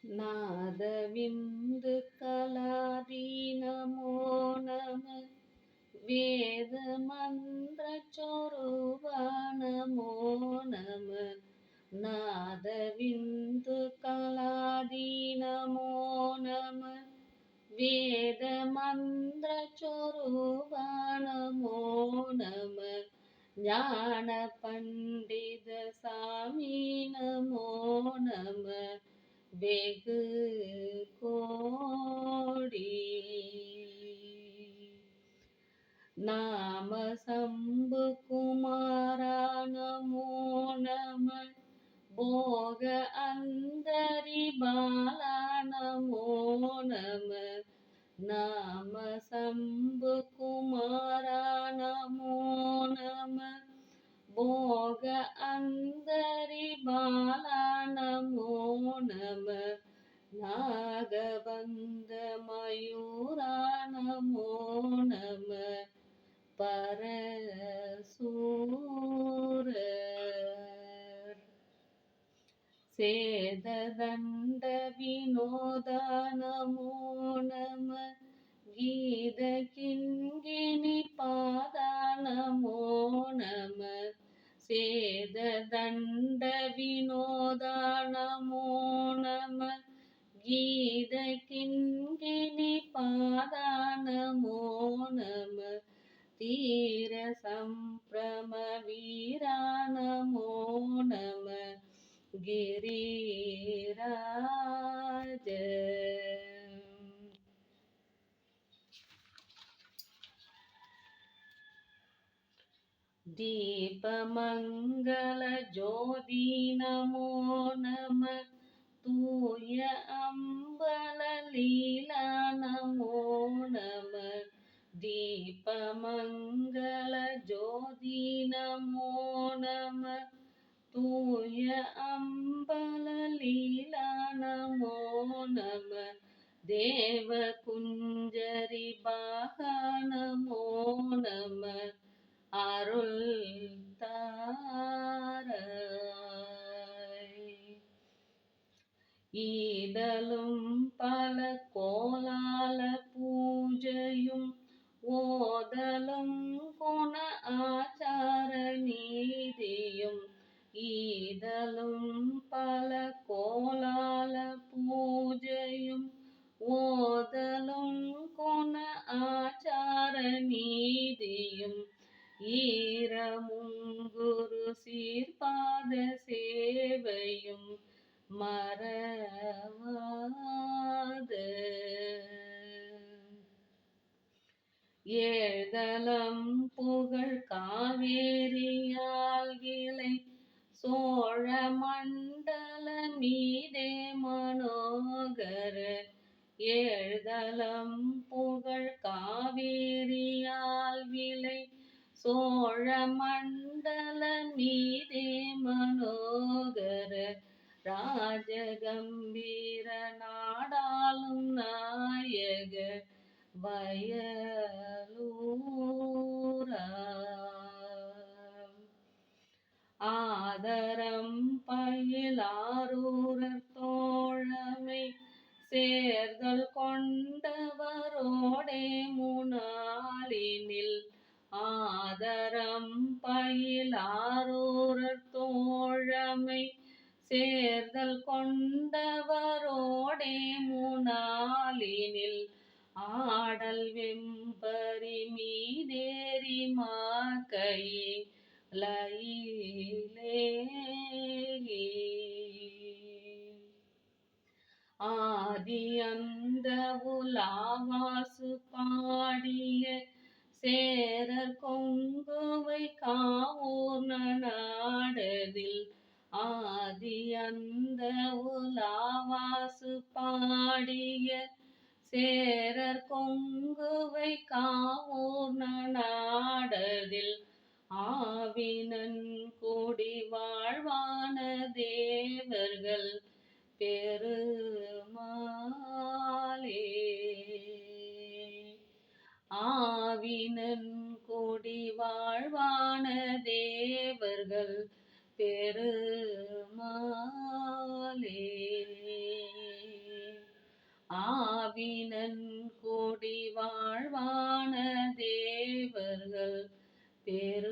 நாதவிந்து கலாதி நமோ நம வேத மந்திர சொரூப நமோ நம நாதவிந்து கலாதி நமோ நம வேத மந்திர சொரூப நமோ நம ஞான பண்டித சாமி நமோ நம வெகு கோடி நாம சம்பு குமாரா நமோ நம போக அந்தரி பாலா நமோ நம நாம சம்பு குமாரா நமோ நம போக அந்தரி பாலா நமோ நம நாகபந்த மயூரா நமோ நம பரசூரர் சேததண்ட வினோத நமோ நம கீத கிண்கிணி பாதா நமோ நம சேததண்ட வினோத நமோ நம கீத கிண்கிணி பாதா நமோ நம தீர சம்பிரம வீரா நமோ நம गिरिराज दीपमंगल ज्योति नमो नमः तूय अंबल लीला नमो नमः दीपमंगल ज्योति नमो नमः तूय अंबल लीला नमो नमः देव कुंजरी बाहा नमो नमः अरुள் தாராய் ஈதலும் பல கோலால பூஜையும் ஓதலும் குண ஆச்சார நீதியும் ஈதலும் பல கோலால பூஜையும் ஓதலும் குண ஆச்சார நீதியும் ஈரமுங்குரு சீர்பாத சேவையும் மறவாத ஏழ்தலம் புகழ் காவேரியால் விளை சோழ மண்டல மீதே மனோகர ஏழ்தலம் புகழ் காவேரியால் விளை சோழ மண்டல மீதே மனோகர ராஜகம்பீர நாடாளும் நாயக வயலூரா ஆதரம் பயிலாரூரர் தோழமை சேர்தல் கொண்டவரோடே முனாலினில் ஆதரம் பயிலாரூரர் தோழமை சேர்தல் கொண்டவரோடே முனாலினில் ஆடல் வெம்பரி மீதேறி மாக்கையே லயிலேகி ஆதி அந்த உலாவாசு பாடிய சேரர் கொங்குவை காவூர் நாடதில் ஆதி அந்த உலாவாசு பாடிய சேரர் கொங்குவை காவூர் நாடதில் ஆவினன் கூடி வாழ்வான தேவர்கள் பெருமாளே ஆவினன் கூடி வாழ்வான தேவர்கள் பெருமாளே கூடி வாழ்வான தேவர்கள் பெருமாளே.